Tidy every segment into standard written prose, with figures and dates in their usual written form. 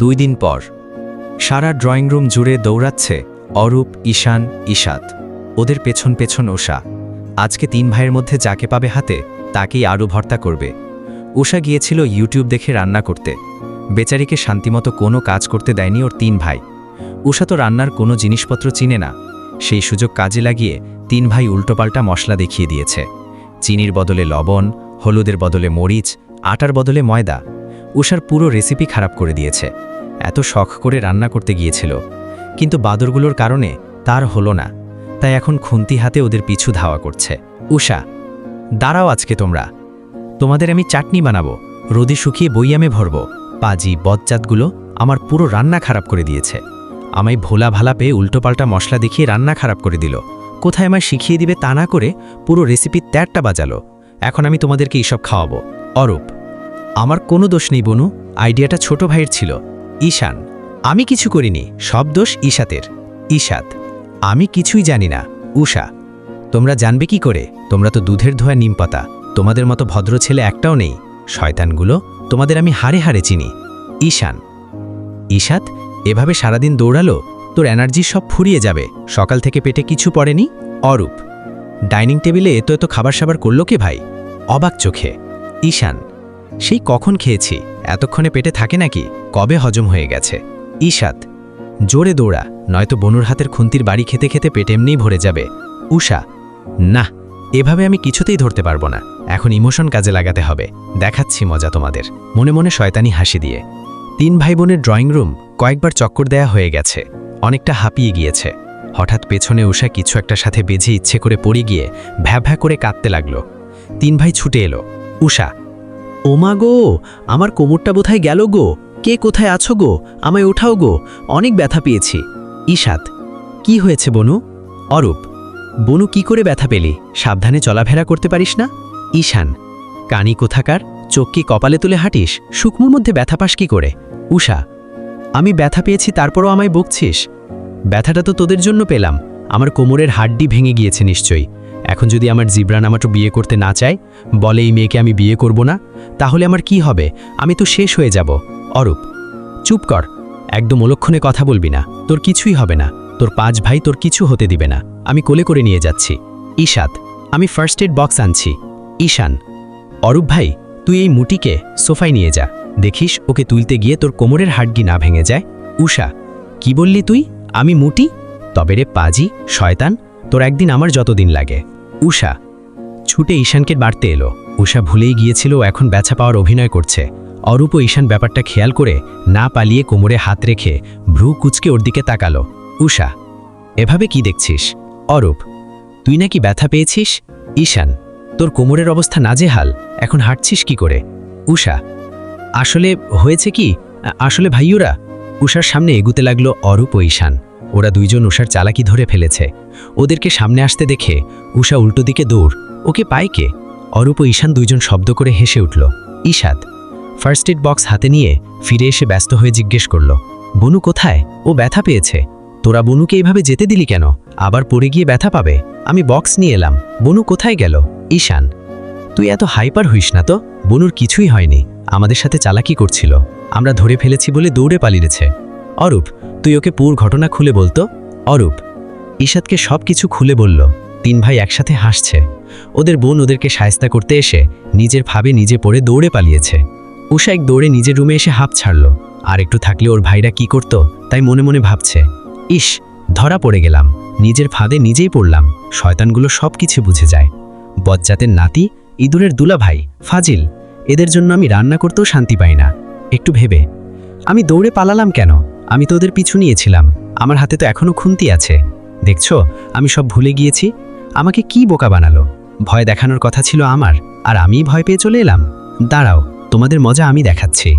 2 দিন পর সারা drawing room জুড়ে দৌড়াচ্ছে অরূপ, ঈশান, ঈশাত। ওদের পেছন পেছন উষা। আজকে 3 ভাইয়ের মধ্যে যাকে পাবে হাতে তাকেই আলু ভর্তা করবে। উষা গিয়েছিল ইউটিউব দেখে রান্না করতে। বেচারিকে শান্তিমতো কোনো কাজ করতে দেয়নি ওর 3 ভাই। উষা তো রান্নার কোনো জিনিসপত্র চিনে না। সেই সুযোগ কাজে লাগিয়ে 3 ভাই উল্টোপাল্টা মশলা দেখিয়ে দিয়েছে। চিনির বদলে লবণ, হলুদের বদলে মরিচ, আটার বদলে ময়দা। উষার পুরো রেসিপি খারাপ করে দিয়েছে। এত শখ করে রান্না করতে গিয়েছিল, কিন্তু বাদরগুলোর কারণে তার হলো না। তাই এখন খুন্তি হাতে ওদের পিছু ধাওয়া করছে। উষা, দাঁড়াও, আজকে তোমাদের আমি চাটনি বানাবো, রোদে শুকিয়ে বইয়ামে ভরব। পাজি বজ্জাতগুলো আমার পুরো রান্না খারাপ করে দিয়েছে। আমায় ভোলা ভালা পেয়ে উল্টোপাল্টা মশলা দেখিয়ে রান্না খারাপ করে দিল। কোথায় আমায় শিখিয়ে দিবে তা না করে পুরো রেসিপি 13টা বাজালো। এখন আমি তোমাদেরকে এইসব খাওয়াবো। অরূপ, আমার কোনো দোষ নেই বনু, আইডিয়াটা ছোট ভাইয়ের ছিল। ঈশান, আমি কিছু করিনি, সব দোষ ঈশাতের। ঈশাত, আমি কিছুই জানি না। উষা, তোমরা জানবে কি করে? তোমরা তো দুধের ধোয়া নিমপাতা। তোমাদের মতো ভদ্র ছেলে একটাও নেই। শয়তানগুলো, তোমাদের আমি হাড়ে হাড়ে চিনি। ঈশান, ঈশাত, এভাবে সারাদিন দৌড়ালো, তোর এনার্জি সব ফুরিয়ে যাবে। সকাল থেকে পেটে কিছু পড়েনি। অরূপ, ডাইনিং টেবিলে এত খাবার সাবার করলো কে ভাই? অবাক চোখে। ঈশান, সেই কখন খেয়েছি, এতক্ষণে পেটে থাকে নাকি? কবে হজম হয়ে গেছে। ঈশাত, জোরে দৌড়া, নয়তো বনুর হাতের খুন্তির বাড়ি খেতে খেতে পেট এমনিই ভরে যাবে। উষা, না, এভাবে আমি কিছুতেই ধরতে পারবো না। এখন ইমোশন কাজে লাগাতে হবে। দেখাচ্ছি মজা তোমাদের। মনে মনে শয়তানি হাসি দিয়ে 3 ভাই বোনের ড্রয়িং রুম কয়েকবার চক্কর দেয়া হয়ে গেছে। অনেকটা হাঁপিয়ে গিয়েছে। হঠাৎ পেছনে উষা কিছু একটা সাথে বেঁধে ইচ্ছে করে পড়ে গিয়ে ভ্যা ভ্যা করে কাঁদতে লাগলো। 3 ভাই ছুটে এলো। উষা, ওমা গো, আমার কোমরটা বোধহয় গেল গো। কে কোথায় আছো গো? আমায় ওঠাও গো, অনেক ব্যথা পেয়েছি। ঈশাত, কি হয়েছে বনু? অরূপ, বনু কি করে ব্যথা পেলি? সাবধানে চলাফেরা করতে পারিস না? ঈশান, কানি কোথাকার, চোখ কি কপালে তুলে হাঁটিস? শুকমুর মধ্যে ব্যথা পাস কি করে? উষা, আমি ব্যথা পেয়েছি তারপরও আমায় বকছিস? ব্যথাটা তো তোদের জন্য পেলাম। আমার কোমরের হাড্ডি ভেঙে গিয়েছে নিশ্চয়ই। এখন যদি আমার জিবরান আমাকে বিয়ে করতে না চায়, বলে এই মেয়েকে আমি বিয়ে করব না, তাহলে আমার কি হবে? আমি তো শেষ হয়ে যাব। অরূপ, চুপ কর, একদম অলক্ষণে কথা বলবি না। তোর কিছুই হবে না। তোর 5 ভাই তোর কিছু হতে দিবে না। আমি কোলে করে নিয়ে যাচ্ছি। ঈশাত, আমি ফার্স্ট এড বক্স আনছি। ঈশান, অরূপ ভাই, তুই এই মুটিকে সোফায় নিয়ে যা, দেখিস ওকে তুলতে গিয়ে তোর কোমরের হাড্ডি না ভেঙে যায়। উষা, কি বললি তুই? আমি মুটি? তবে রে পাজি, শয়তান, তোর একদিন আমার যতদিন লাগে। উষা ছুটে ঈশানকে বাড়তে এলো। উষা ভুলেই গিয়েছিল এখন ব্যথা পাওয়ার অভিনয় করছে। অরূপ ও ঈশান ব্যাপারটা খেয়াল করে না পালিয়ে কোমরে হাত রেখে ভ্রু কুচকে ওর দিকে তাকালো। উষা, এভাবে কি দেখছিস? অরূপ, তুই নাকি ব্যথা পেয়েছিস? ঈশান, তোর কোমরের অবস্থা নাজেহাল, এখন হাঁটছিস কি করে? উষা, আসলে হয়েছে কি, আসলে ভাইয়োরা। উষার সামনে এগুতে লাগলো অরূপ ও ঈশান। ওরা দুইজন উষার চালাকি ধরে ফেলেছে। ওদেরকে সামনে আসতে দেখে উষা উল্টো দিকে দৌড়। ওকে পায় কে? অরূপ ও ঈশান দুইজন শব্দ করে হেসে উঠল। ঈশাত ফার্স্ট এড বক্স হাতে নিয়ে ফিরে এসে ব্যস্ত হয়ে জিজ্ঞেস করল, বনু কোথায়? ও ব্যথা পেয়েছে। তোরা বনুকে এইভাবে যেতে দিলি কেন? আবার পড়ে গিয়ে ব্যথা পাবে। আমি বক্স নিয়ে এলাম। বনু কোথায় গেল? ঈশান, তুই এত হাইপার হইস না তো। বনুর কিছুই হয়নি, আমাদের সাথে চালাকি করছিল, আমরা ধরে ফেলেছি বলে দৌড়ে পালিয়েছে। অরূপ, তুই ওকে পুরো ঘটনা খুলে বলতো। অরূপ ঈশাতকে সব কিছু খুলে বলল। 3 ভাই একসাথে হাসছে। ওদের বোন ওদেরকে শায়েস্তা করতে এসে নিজের ভাবে নিজে পড়ে দৌড়ে পালিয়েছে। উষা এক দৌড়ে নিজের রুমে এসে হাঁপ ছাড়ল। আর একটু থাকলে ওর ভাইরা কি করত তাই মনে মনে ভাবছে, ইস, ধরা পড়ে গেলাম, নিজের ফাঁদে নিজেই পড়লাম। শয়তানগুলো সব কিছু বুঝে যায়। বজ্জাতের নাতি, ইঁদুরের দুলা ভাই, ফাজিল, এদের জন্য আমি রান্না করতেও শান্তি পাই না। একটু ভেবে, আমি দৌড়ে পালালাম কেন? আমি তো ওদের পিছু নিয়েছিলাম। আমার হাতে তো এখনো খুন্তি আছে। দেখছো, আমি সব ভুলে গিয়েছি। আমাকে কি বোকা বানালো? ভয় দেখানোর কথা ছিল আমার, আর আমিই ভয় পেয়ে চলে এলাম। দাঁড়াও, তোমাদের মজা আমি দেখাচ্ছি।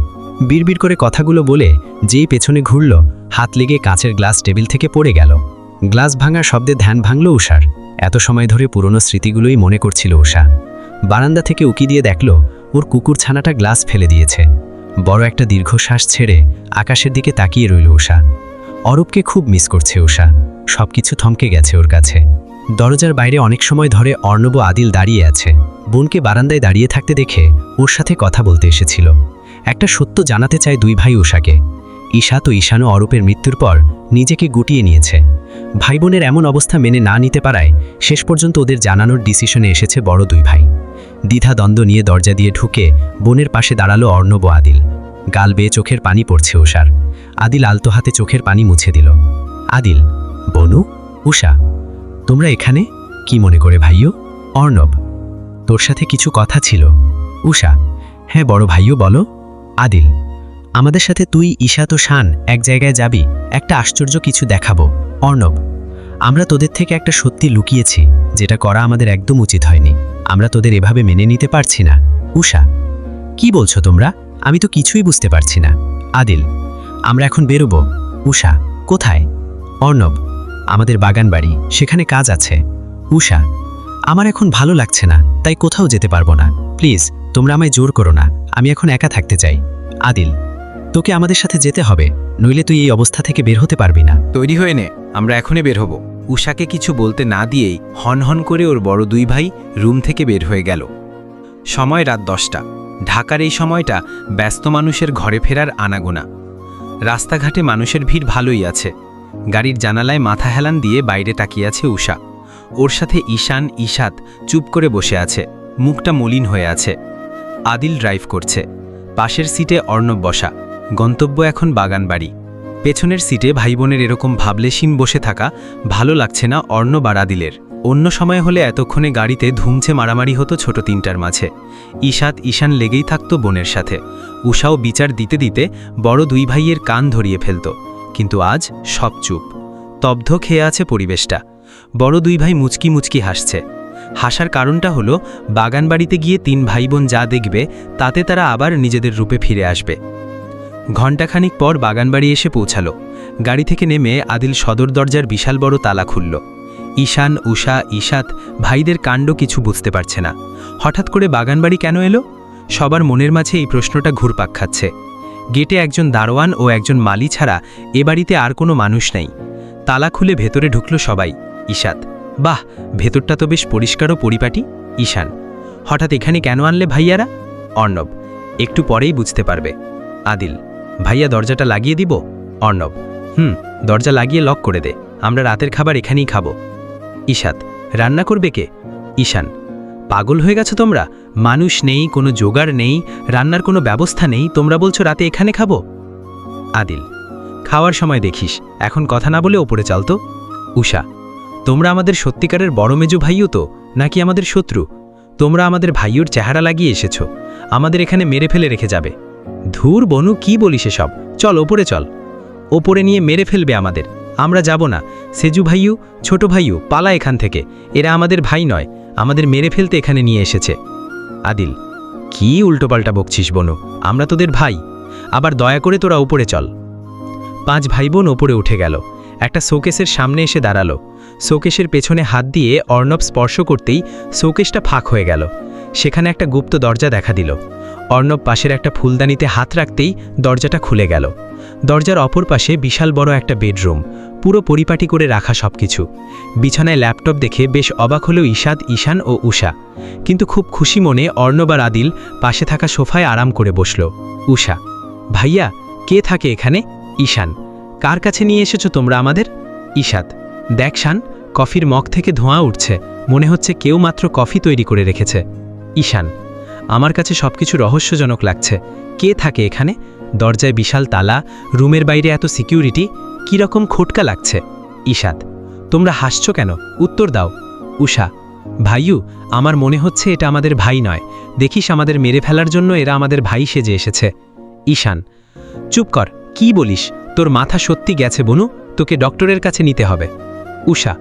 বিড়বিড় করে কথাগুলো বলে যেই পেছনে ঘুরল, হাত লেগে কাঁচের গ্লাস টেবিল থেকে পড়ে গেল। গ্লাস ভাঙার শব্দে ধ্যান ভাঙল উষার। এত সময় ধরে পুরনো স্মৃতিগুলোই মনে করছিল উষা। বারান্দা থেকে উকি দিয়ে দেখল ওর কুকুর ছানাটা গ্লাস ফেলে দিয়েছে। বড় একটা দীর্ঘশ্বাস ছেড়ে আকাশের দিকে তাকিয়ে রইল উষা। অরূপকে খুব মিস করছে উষা। সবকিছু থমকে গেছে ওর কাছে। দরজার বাইরে অনেক সময় ধরে অর্ণব আদিল দাঁড়িয়ে আছে। বোনকে বারান্দায় দাঁড়িয়ে থাকতে দেখে ওর সাথে কথা বলতে এসেছিল। একটা সত্য জানাতে চায় 2 ভাই উষাকে। ঈশাত ও ঈশানও অরূপের মৃত্যুর পর নিজেকে গুটিয়ে নিয়েছে। ভাই বোনের এমন অবস্থা মেনে না নিতে পারায় শেষ পর্যন্ত ওদের জানানোর ডিসিশনে এসেছে বড় দুই ভাই। দ্বিধা দ্বন্দ্ব নিয়ে দরজা দিয়ে ঢুকে বোনের পাশে দাঁড়ালো অর্ণব ও আদিল। গাল বেয়ে চোখের পানি পড়ছে উষার। আদিল আলতো হাতে চোখের পানি মুছে দিল। আদিল, বনু, উষা, তোমরা এখানে কি মনে করে ভাইও? অর্ণব, তোর সাথে কিছু কথা ছিল। উষা, হ্যাঁ বড় ভাইও বলো। আদিল, আমাদের সাথে তুই, ঈশাত ও শান এক জায়গায় যাবি, একটা আশ্চর্য কিছু দেখাবো। অর্ণব, আমরা তোদের থেকে একটা সত্যি লুকিয়েছি, যেটা করা আমাদের একদম উচিত হয়নি। আমরা তোদের এভাবে মেনে নিতে পারছি না। উষা, কি বলছো তোমরা? আমি তো কিছুই বুঝতে পারছি না। আদিল, আমরা এখন বেরোবো। উষা, কোথায়? অর্ণব, আমাদের বাগান বাড়ি, সেখানে কাজ আছে। উষা, আমার এখন ভালো লাগছে না, তাই কোথাও যেতে পারবো না। প্লিজ তোমরা আমায় জোর করো না, আমি এখন একা থাকতে চাই। আদিল, তোকে আমাদের সাথে যেতে হবে, নইলে তুই এই অবস্থা থেকে বের হতে পারবি না। তৈরি হয়ে নে, আমরা এখনই বের হব। উষাকে কিছু বলতে না দিয়েই হনহন করে ওর বড় দুই ভাই রুম থেকে বের হয়ে গেল। সময় রাত 10টা। ঢাকার এই সময়টা ব্যস্ত মানুষের ঘরে ফেরার আনাগোনা। রাস্তাঘাটে মানুষের ভিড় ভালোই আছে। গাড়ির জানালায় মাথা হেলান দিয়ে বাইরে তাকিয়ে আছে উষা। ওর সাথে ঈশান, ঈশাত চুপ করে বসে আছে, মুখটা মলিন হয়ে আছে। আদিল ড্রাইভ করছে। পাশের সিটে অর্ণব বসা। গন্তব্য এখন বাগানবাড়ি। পেছনের সিটে ভাই বোনের এরকম ভাবলেশীন বসে থাকা ভালো লাগছে না অর্ণব আর আদিলের। অন্য সময় হলে এতক্ষণে গাড়িতে ধুমছে মারামারি হতো ছোট তিনটার মাঝে। ঈশাত, ঈশান লেগেই থাকতো বোনের সাথে। উষাও বিচার দিতে দিতে বড় দুই ভাইয়ের কান ধরিয়ে ফেলত। কিন্তু আজ সব চুপ, স্তব্ধ খেয়ে আছে পরিবেশটা। বড় দুই ভাই মুচকি মুচকি হাসছে। হাসার কারণটা হলো বাগানবাড়িতে গিয়ে তিন ভাই বোন যা দেখবে তাতে তারা আবার নিজেদের রূপে ফিরে আসবে। ঘণ্টাখানিক পর বাগানবাড়ি এসে পৌঁছালো। গাড়ি থেকে নেমে আদিল সদর দরজার বিশাল বড় তালা খুলল। ঈশান, উষা, ঈশাত ভাইদের কাণ্ড কিছু বুঝতে পারছে না। হঠাৎ করে বাগানবাড়ি কেন এলো? সবার মনের মাঝে এই প্রশ্নটা ঘুরপাক খাচ্ছে। গেটে একজন দারোয়ান ও একজন মালি ছাড়া এ বাড়িতে আর কোনো মানুষ নেই। তালা খুলে ভেতরে ঢুকলো সবাই। ঈশাত, বাহ, ভেতরটা তো বেশ পরিষ্কার ও পরিপাটি। ঈশান, হঠাৎ এখানে কেন আনলে ভাইয়ারা? অর্ণব, একটু পরেই বুঝতে পারবে। আদিল, ভাইয়া দরজাটা লাগিয়ে দিব? অর্ণব, দরজা লাগিয়ে লক করে দে, আমরা রাতের খাবার এখানেই খাবো। ঈশাত, রান্না করবে কে? ঈশান, পাগল হয়ে গেছো তোমরা? মানুষ নেই, কোনো জোগাড় নেই, রান্নার কোনো ব্যবস্থা নেই, তোমরা বলছো রাতে এখানে খাবো? আদিল, খাওয়ার সময় দেখিস, এখন কথা না বলে ওপরে চল তো। উষা, তোমরা আমাদের সত্যিকারের বড় মেজো ভাইও তো, নাকি আমাদের শত্রু? তোমরা আমাদের ভাইয়ের চেহারা লাগিয়ে এসেছো, আমাদের এখানে মেরে ফেলে রেখে যাবে। ধুর বনু, কি বলিস এসব? চল ওপরে চল। ওপরে নিয়ে মেরে ফেলবে আমাদের, আমরা যাব না। সেজু ভাইও, ছোট ভাইও, পালা এখান থেকে, এরা আমাদের ভাই নয়, আমাদের মেরে ফেলতে এখানে নিয়ে এসেছে। আদিল, কি উল্টোপাল্টা বকছিস বনু, আমরা তোদের ভাই, আবার দয়া করে তোরা উপরে চল। পাঁচ ভাই বোন ওপরে উঠে গেল। একটা শোকেসের সামনে এসে দাঁড়ালো। শোকেসের পেছনে হাত দিয়ে অর্ণব স্পর্শ করতেই শোকেসটা ফাঁক হয়ে গেল। সেখানে একটা গুপ্ত দরজা দেখা দিল। অর্ণব পাশের একটা ফুলদানিতে হাত রাখতেই দরজাটা খুলে গেল। দরজার অপর পাশে বিশাল বড় একটা বেডরুম, পুরো পরিপাটি করে রাখা সবকিছু। বিছানায় ল্যাপটপ দেখে বেশ অবাক হলো ঈশাত, ঈশান ও উষা। কিন্তু খুব খুশি মনে অর্ণব আর আদিল পাশে থাকা সোফায় আরাম করে বসল। উষা, ভাইয়া কে থাকে এখানে? ঈশান, কার কাছে নিয়ে এসেছো তোমরা আমাদের? ঈশাত, দেখ শান, কফির মগ থেকে ধোঁয়া উঠছে, মনে হচ্ছে কেউ মাত্র কফি তৈরি করে রেখেছে। ঈশান, আমার কাছে সবকিছু রহস্যজনক লাগছে, কে থাকে এখানে? দরজায় বিশাল তালা, রুমের বাইরে এত সিকিউরিটি, কীরকম খোটকা লাগছে। ঈশাত, তোমরা হাসছো কেন? উত্তর দাও। উষা, ভাইয়ু, আমার মনে হচ্ছে এটা আমাদের ভাই নয়, দেখিস আমাদের মেরে ফেলার জন্য এরা আমাদের ভাই সেজে এসেছে। ঈশান, চুপ কর, কি বলিস? তোর মাথা সত্যি গেছে বনু, তোকে ডক্টরের কাছে নিতে হবে। উষা,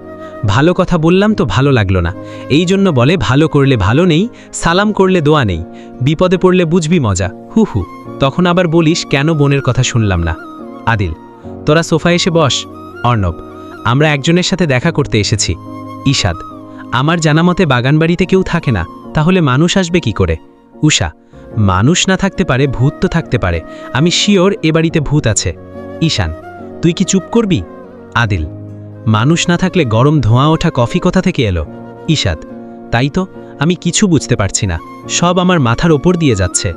ভালো কথা বললাম তো ভালো লাগলো না, এই জন্য বলে ভালো করলে ভালো নেই, সালাম করলে দোয়া নেই, বিপদে পড়লে বুঝবি মজা, হু হু, তখন আবার বলিস কেন বোনের কথা শুনলাম না। আদিল, তোরা সোফায় এসে বস। অর্ণব, আমরা একজনের সাথে দেখা করতে এসেছি। ঈশাদ, আমার জানামতে বাগানবাড়িতে কেউ থাকে না, তাহলে মানুষ আসবে কি করে? উষা, মানুষ না থাকতে পারে, ভূত তো থাকতে পারে, আমি শিওর এ বাড়িতে ভূত আছে। ঈশান, তুই কি চুপ করবি? আদিল, মানুষ না থাকলে গরম ধোঁয়া ওঠা কফি কোথা থেকে এলো? ঈশাদ, তাই তো, আমি কিছু বুঝতে পারছি না, সব আমার মাথার ওপর দিয়ে যাচ্ছে।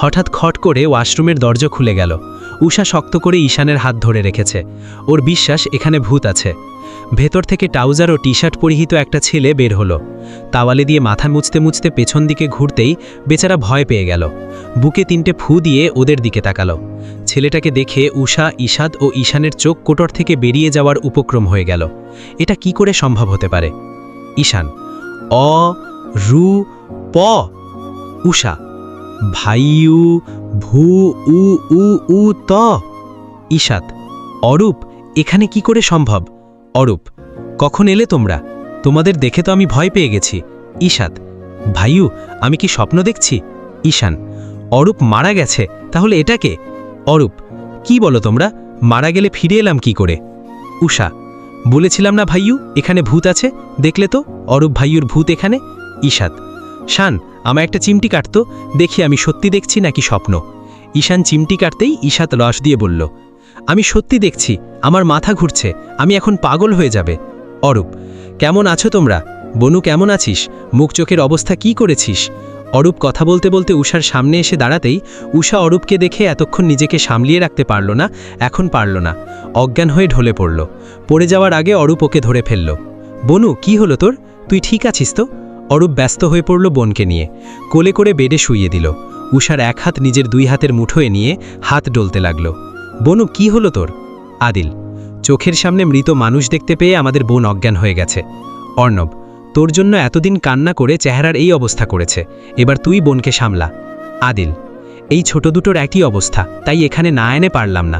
হঠাৎ খট করে ওয়াশরুমের দরজা খুলে গেল। উষা শক্ত করে ঈশানের হাত ধরে রেখেছে। ওর বিশ্বাস এখানে ভূত আছে। ভেতর থেকে ট্রাউজার ও টি শার্ট পরিহিত একটা ছেলে বের হলো। তাওয়ালে দিয়ে মাথা মুছতে মুছতে পেছন দিকে ঘুরতেই বেচারা ভয় পেয়ে গেল। বুকে 3টে ফু দিয়ে ওদের দিকে তাকালো। ছেলেটাকে দেখে উষা, ঈশাদ ও ঈশানের চোখ কোটর থেকে বেরিয়ে যাওয়ার উপক্রম হয়ে গেল। এটা কি করে সম্ভব হতে পারে? ঈশান: অ রু প। উষা: ভাইউ ভু উ উ উ ত। ঈশাদ: অরূপ, এখানে কি করে সম্ভব? অরূপ: কখন এলে তোমরা? তোমাদের দেখে তো আমি ভয় পেয়ে গেছি। ঈশাদ: ভাইউ, আমি কি স্বপ্ন দেখছি? ঈশান: অরূপ মারা গেছে, তাহলে এটাকে? অরূপ: কি বলো তোমরা? মারা গেলে ফিরে এলাম কি করে? উষা: বলেছিলাম না ভাইউ, এখানে ভূত আছে, দেখলে তো অরূপ ভাইয়ুর ভূত এখানে। ঈশাদ: শান, আমায় একটা চিমটি কাটতো, দেখি আমি সত্যি দেখছি নাকি স্বপ্ন। ঈশান চিমটি কাটতেই ঈশাদ রস দিয়ে বলল, আমি সত্যি দেখছি, আমার মাথা ঘুরছে, আমি এখন পাগল হয়ে যাবে। অরূপ: কেমন আছো তোমরা? বনু কেমন আছিস? মুখ চোখের অবস্থা কি করেছিস? অরূপ কথা বলতে বলতে উষার সামনে এসে দাঁড়াতেই উষা অরূপকে দেখে এতক্ষণ নিজেকে সামলিয়ে রাখতে পারল না, এখন পারল না, অজ্ঞান হয়ে ঢলে পড়ল। পড়ে যাওয়ার আগে অরূপ ওকে ধরে ফেলল। বনু, কি হলো তোর? তুই ঠিক আছিস তো? অরূপ ব্যস্ত হয়ে পড়ল বোনকে নিয়ে, কোলে করে বেডে শুইয়ে দিল। উষার এক হাত নিজের 2 হাতের মুঠোয় নিয়ে হাত ডলতে লাগল। বনু, কি হলো তোর? আদিল: চোখের সামনে মৃত মানুষ দেখতে পেয়ে আমাদের বোন অজ্ঞান হয়ে গেছে। অর্ণব: তোর জন্য এতদিন কান্না করে চেহারার এই অবস্থা করেছে, এবার তুই বোনকে সামলা। আদিল: এই ছোট দুটোর একই অবস্থা, তাই এখানে না এনে পারলাম না।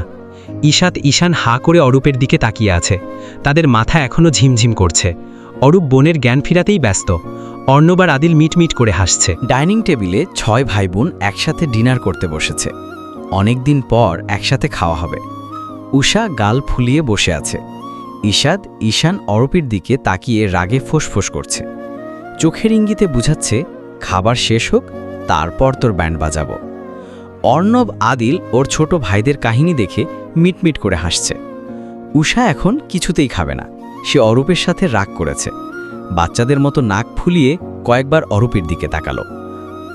ঈশাদ, ঈশান হা করে অরূপের দিকে তাকিয়ে আছে, তাদের মাথা এখনও ঝিমঝিম করছে। অরূপ বোনের জ্ঞান ফিরাতেই ব্যস্ত। অর্ণব আর আদিল মিটমিট করে হাসছে। ডাইনিং টেবিলে 6 ভাই বোন একসাথে ডিনার করতে বসেছে। অনেক দিন পর একসাথে খাওয়া হবে। উষা গাল ফুলিয়ে বসে আছে। ঈশাদ, ঈশান অরূপের দিকে তাকিয়ে রাগে ফোঁসফোঁস করছে। চোখের ইঙ্গিতে বুঝাচ্ছে, খাবার শেষ হোক, তারপর তোর ব্যান্ড বাজাবো। অর্ণব, আদিল ওর ছোট ভাইদের কাহিনী দেখে মিটমিট করে হাসছে। উষা এখন কিছুতেই খাবে না, সে অরূপের সাথে রাগ করেছে। বাচ্চাদের মতো নাক ফুলিয়ে কয়েকবার অরূপের দিকে তাকালো।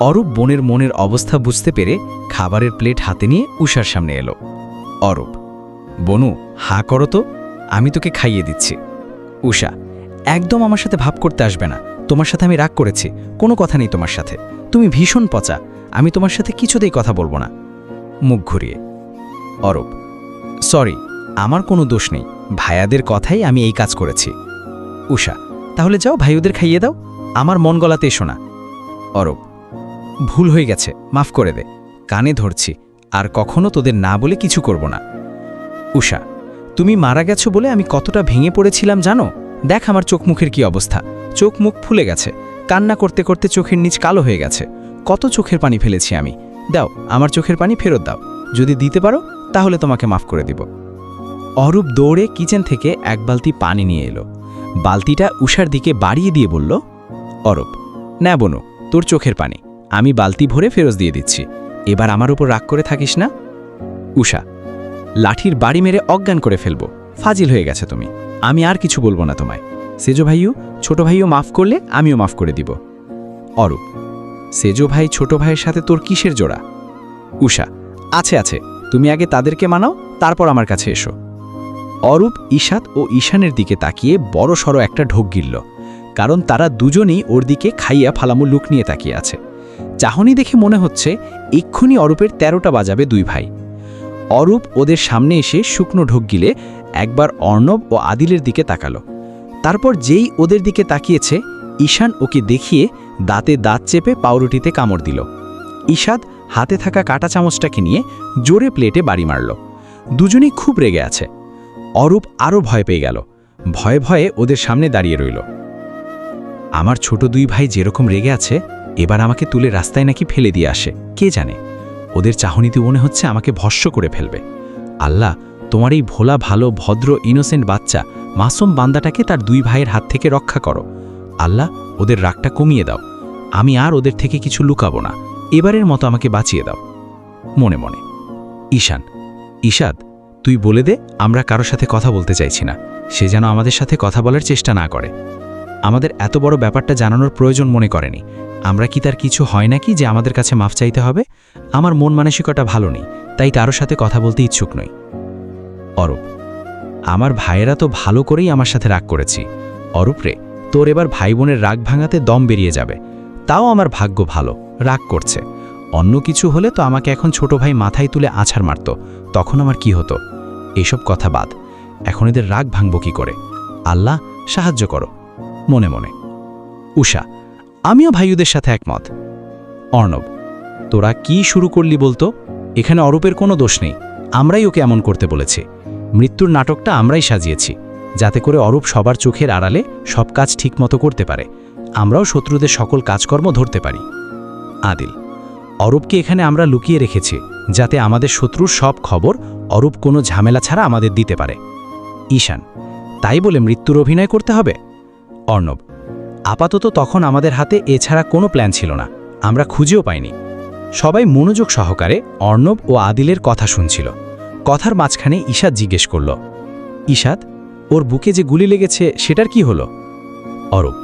অরূপ বোনের মনের অবস্থা বুঝতে পেরে খাবারের প্লেট হাতে নিয়ে উষার সামনে এলো। অরূপ: বনু, হা করো তো, আমি তোকে খাইয়ে দিচ্ছি। উষা: একদম আমার সাথে ভাব করতে আসবে না, তোমার সাথে আমি রাগ করেছি, কোনো কথা নেই তোমার সাথে, তুমি ভীষণ পচা, আমি তোমার সাথে কিছুতেই কথা বলবো না। মুখ ঘুরিয়ে অরূপ: সরি, আমার কোনো দোষ নেই, ভাইয়াদের কথাই আমি এই কাজ করেছি। উষা: তাহলে যাও ভাইয়াদের খাইয়ে দাও, আমার মন গলাতে এসো না। অরূপ: ভুল হয়ে গেছে, মাফ করে দে, কানে ধরছি, আর কখনো তোদের না বলে কিছু করব না। উষা: তুমি মারা গেছো বলে আমি কতটা ভেঙে পড়েছিলাম জানো? দেখ আমার চোখ মুখের কি অবস্থা, চোখ মুখ ফুলে গেছে, কান্না করতে করতে চোখের নিচ কালো হয়ে গেছে, কত চোখের পানি ফেলেছি আমি, দাও আমার চোখের পানি ফেরত দাও, যদি দিতে পারো তাহলে তোমাকে মাফ করে দিব। অরূপ দৌড়ে কিচেন থেকে 1 বালতি পানি নিয়ে এলো, বালতিটা উষার দিকে বাড়িয়ে দিয়ে বলল, অরূপ, না বনু, তোর চোখের পানি, আমি বালতি ভরে ফেরত দিয়ে দিচ্ছি, এবার আমার উপর রাগ করে থাকিস না। উষা: লাঠির বাড়ি মেরে অজ্ঞান করে ফেলবো, ফাজিল হয়ে গেছে তুমি, আমি আর কিছু বলবো না তোমায়। সেজো ভাইও, ছোট ভাইও মাফ করলে আমিও মাফ করে দিব। অরূপ: সেজো ভাই ছোট ভাইয়ের সাথে তোর কিসের জোড়া? উষা: আছে আছে, তুমি আগে তাদেরকে মানাও, তারপর আমার কাছে এসো। অরূপ ঈশাদ ও ঈশানের দিকে তাকিয়ে বড় সড়ো একটা ঢোক গিলল, কারণ তারা দুজনেই ওর দিকে খাইয়া ফালামু লুক নিয়ে তাকিয়ে আছে। চাহনি দেখে মনে হচ্ছে এক্ষুনি অরূপের 13টা বাজাবে 2 ভাই। অরূপ ওদের সামনে এসে শুকনো ঢোক গিলে একবার অর্ণব ও আদিলের দিকে তাকালো, তারপর যেই ওদের দিকে তাকিয়েছে ঈশান ওকে দেখিয়ে দাঁতে দাঁত চেপে পাউরুটিতে কামড় দিল। ঈশাদ হাতে থাকা কাঁটা চামচটাকে নিয়ে জোরে প্লেটে বাড়ি মারল। দুজনেই খুব রেগে আছে। অরূপ আরও ভয় পেয়ে গেল, ভয়ে ভয়ে ওদের সামনে দাঁড়িয়ে রইল। আমার ছোট 2 ভাই যেরকম রেগে আছে, এবার আমাকে তুলে রাস্তায় নাকি ফেলে দিয়ে আসে, কে জানে, ওদের চাহনিতে মনে হচ্ছে আমাকে ভস্ম করে ফেলবে। আল্লাহ, তোমার এই ভোলা ভালো ভদ্র ইনোসেন্ট বাচ্চা মাসুম বান্দাটাকে তার 2 ভাইয়ের হাত থেকে রক্ষা করো। আল্লাহ, ওদের রাগটা কমিয়ে দাও, আমি আর ওদের থেকে কিছু লুকাবো না, এবারের মতো আমাকে বাঁচিয়ে দাও। মনে মনে ঈশান: ঈশাদ, তুই বলে দে আমরা কারোর সাথে কথা বলতে চাইছি না, সে যেন আমাদের সাথে কথা বলার চেষ্টা না করে। আমাদের এত বড় ব্যাপারটা জানানোর প্রয়োজন মনে করেনি। আমরা কি তার কিছু হয় নাকি যে আমাদের কাছে মাফ চাইতে হবে? আমার মন মানসিকতা ভালো নেই, তাই কারোর সাথে কথা বলতে ইচ্ছুক নই। অরূপ: আমার ভাইয়েরা তো ভালো করেই আমার সাথে রাগ করেছি। অরূপ রে, তোর এবার ভাই বোনের রাগ ভাঙাতে দম বেরিয়ে যাবে। তাও আমার ভাগ্য ভালো, রাগ করছে। অন্য কিছু হলে তো আমাকে এখন ছোট ভাই মাথায় তুলে আছাড় মারত, তখন আমার কি হতো? এসব কথা বাদ, এখন এদের রাগ ভাঙব কি করে? আল্লাহ সাহায্য করো। মনে মনে। উষা: আমিও ভাইউদের সাথে একমত। অর্ণব: তোরা কি শুরু করলি বলতো? এখানে অরূপের কোনো দোষ নেই, আমরাই ওকে এমন করতে বলেছি। মৃত্যুর নাটকটা আমরাই সাজিয়েছি, যাতে করে অরূপ সবার চোখের আড়ালে সব কাজ ঠিকমতো করতে পারে, আমরাও শত্রুদের সকল কাজকর্ম ধরতে পারি। আদিল: অরূপকে এখানে আমরা লুকিয়ে রেখেছি, যাতে আমাদের শত্রুর সব খবর অরূপ কোনো ঝামেলা ছাড়া আমাদের দিতে পারে। ঈশান: তাই বলে মৃত্যুর অভিনয় করতে হবে? অর্ণব: আপাতত তখন আমাদের হাতে এছাড়া কোনো প্ল্যান ছিল না, আমরা খুঁজেও পাইনি। সবাই মনোযোগ সহকারে অর্ণব ও আদিলের কথা শুনছিল। কথার মাঝখানে ঈশাদ জিজ্ঞেস করল: ঈশাদ, ওর বুকে যে গুলি লেগেছে সেটার কি হলো? অরূপ: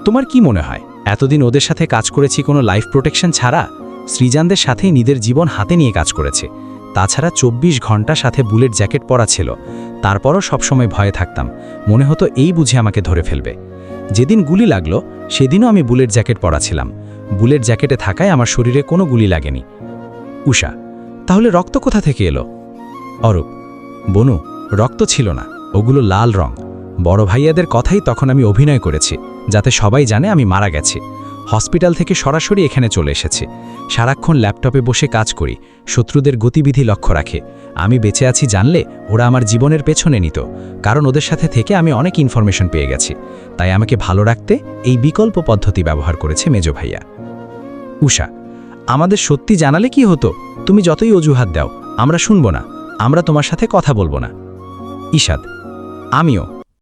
তোমার কি মনে হয় এতদিন ওদের সাথে কাজ করেছি কোনো লাইফ প্রোটেকশন ছাড়া? সৃজানদের সাথেই নিজের জীবন হাতে নিয়ে কাজ করেছে। তাছাড়া 24 ঘন্টা সাথে বুলেট জ্যাকেট পরা ছিল, তারপরও সবসময় ভয়ে থাকতাম, মনে হতো এই বুঝে আমাকে ধরে ফেলবে। যেদিন গুলি লাগলো সেদিনও আমি বুলেট জ্যাকেট পরা ছিলাম, বুলেট জ্যাকেটে থাকায় আমার শরীরে কোনো গুলি লাগেনি। উষা: তাহলে রক্ত কোথা থেকে এলো? অরূপ: বনু, রক্ত ছিল না, ওগুলো লাল রং। বড় ভাইয়াদের কথাই তখন আমি অভিনয় করেছি, যাতে সবাই জানে আমি মারা গেছি। হসপিটাল থেকে সরাসরি এখানে চলে এসেছি। সারাক্ষণ ল্যাপটপে বসে কাজ করি, শত্রুদের গতিবিধি লক্ষ্য রাখে। আমি বেঁচে আছি জানলে ওরা আমার জীবনের পেছনে নিত, কারণ ওদের সাথে থেকে আমি অনেক ইনফরমেশন পেয়ে গেছি। তাই আমাকে ভালো রাখতে এই বিকল্প পদ্ধতি ব্যবহার করেছে মেজো ভাইয়া। উষা: আমাদের সত্যি জানালে কি হতো? তুমি যতই অজুহাত দাও আমরা শুনব না, আমরা তোমার সাথে কথা বলবো না। ঈশাদ: আমিও।